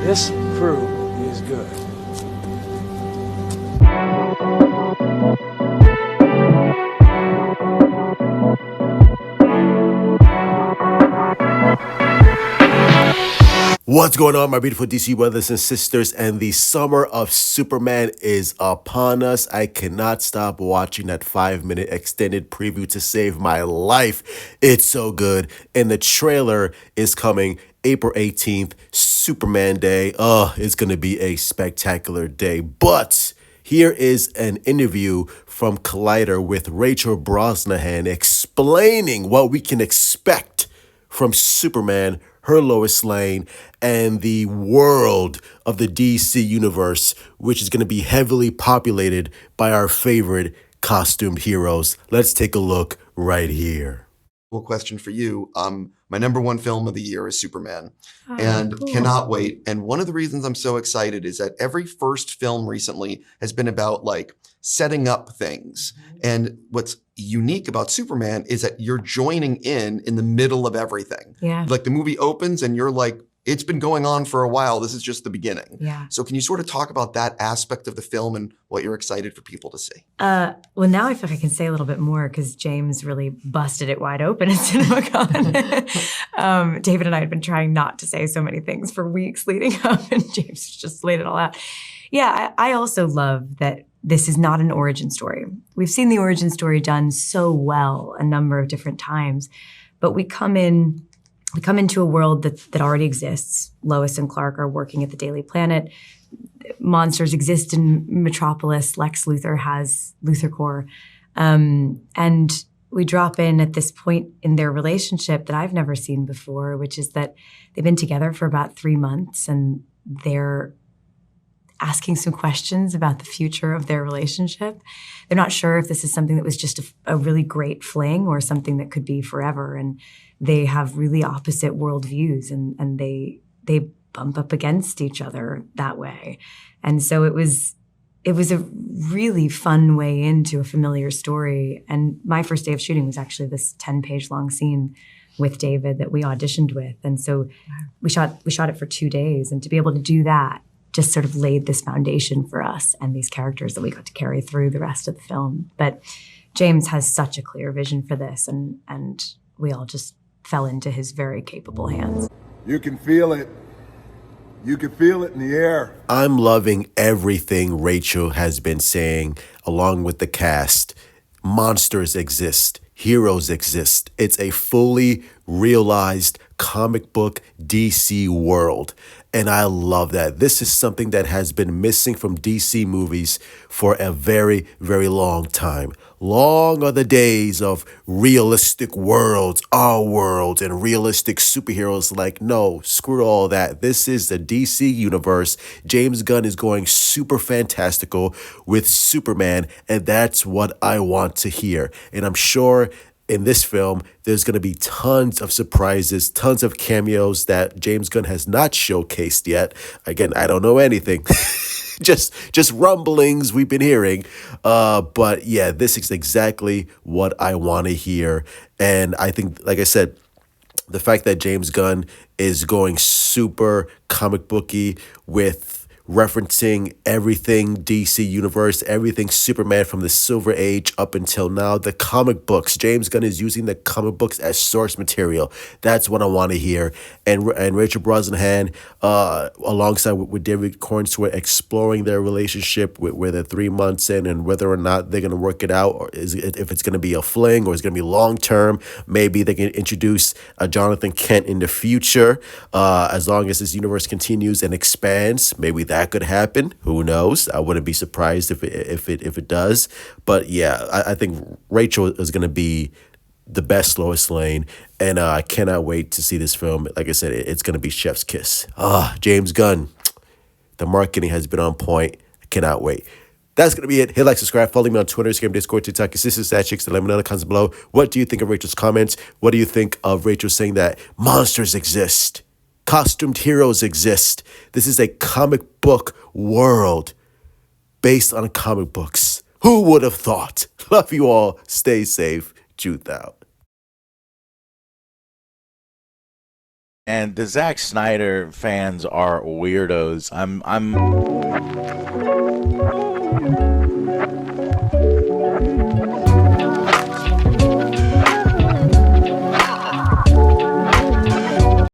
This crew is good. What's going on, my beautiful DC brothers and sisters? And the summer of Superman is upon us. I cannot stop watching that 5-minute extended preview to save my life. It's so good. And the trailer is coming April 18th, Superman Day. It's going to be a spectacular day. But here is an interview from Collider with Rachel Brosnahan explaining what we can expect from Superman, her Lois Lane, and the world of the DC universe, which is going to be heavily populated by our favorite costumed heroes. Let's take a look right here. Well, question for you. My number one film of the year is Superman, and cannot wait. And one of the reasons I'm so excited is that every first film recently has been about like setting up things. And what's unique about Superman is that you're joining in the middle of everything. Yeah. Like the movie opens and you're like, it's been going on for a while. This is just the beginning. Yeah. So can you sort of talk about that aspect of the film and what you're excited for people to see? Well, now I feel like I can say a little bit more because James really busted it wide open at CinemaCon. David and I had been trying not to say so many things for weeks leading up, and James just laid it all out. Yeah, I also love that this is not an origin story. We've seen the origin story done so well a number of different times, but we come into a world that already exists. Lois and Clark are working at the Daily Planet. Monsters exist in Metropolis. Lex Luthor has Luthor Corps. And we drop in at this point in their relationship that I've never seen before, which is that they've been together for about 3 months and they're asking some questions about the future of their relationship. They're not sure if this is something that was just a really great fling or something that could be forever. And they have really opposite worldviews and they bump up against each other that way. And so it was a really fun way into a familiar story. And my first day of shooting was actually this 10-page long scene with David that we auditioned with. And so we shot it for 2 days. And to be able to do that just sort of laid this foundation for us and these characters that we got to carry through the rest of the film. But James has such a clear vision for this, and we all just fell into his very capable hands. You can feel it. You can feel it in the air. I'm loving everything Rachel has been saying along with the cast. Monsters exist. Heroes exist. It's a fully realized comic book DC world. And I love that. This is something that has been missing from DC movies for a very, very long time. Long are the days of realistic worlds, our worlds, and realistic superheroes. Like, no, screw all that. This is the DC universe. James Gunn is going super fantastical with Superman, and that's what I want to hear. And I'm sure in this film, there's going to be tons of surprises, tons of cameos that James Gunn has not showcased yet. Again, I don't know anything. just rumblings we've been hearing. But yeah, this is exactly what I want to hear. And I think, like I said, the fact that James Gunn is going super comic booky with referencing everything DC Universe, everything Superman from the Silver Age up until now, the comic books. James Gunn is using the comic books as source material. That's what I want to hear. And Rachel Brosnahan, alongside with David Cornsworth, exploring their relationship where they're 3 months in and whether or not they're going to work it out, or if it's going to be a fling or it's going to be long term. Maybe they can introduce Jonathan Kent in the future, as long as this universe continues and expands. Maybe that could happen. Who knows? I wouldn't be surprised if it does. But yeah, I think Rachel is going to be the best Lois Lane, and I cannot wait to see this film. Like I said, it's going to be chef's kiss. James Gunn, the marketing has been on point. I cannot wait. That's going to be it. Hit like, subscribe, follow me on Twitter, Instagram, Discord, TikTok, your sisters, that chicks, and let me know in the comments below. What do you think of Rachel's comments? What do you think of Rachel saying that monsters exist? Costumed heroes exist. This is a comic book world based on comic books. Who would have thought? Love you all. Stay safe. Truth out. And the Zack Snyder fans are weirdos. I'm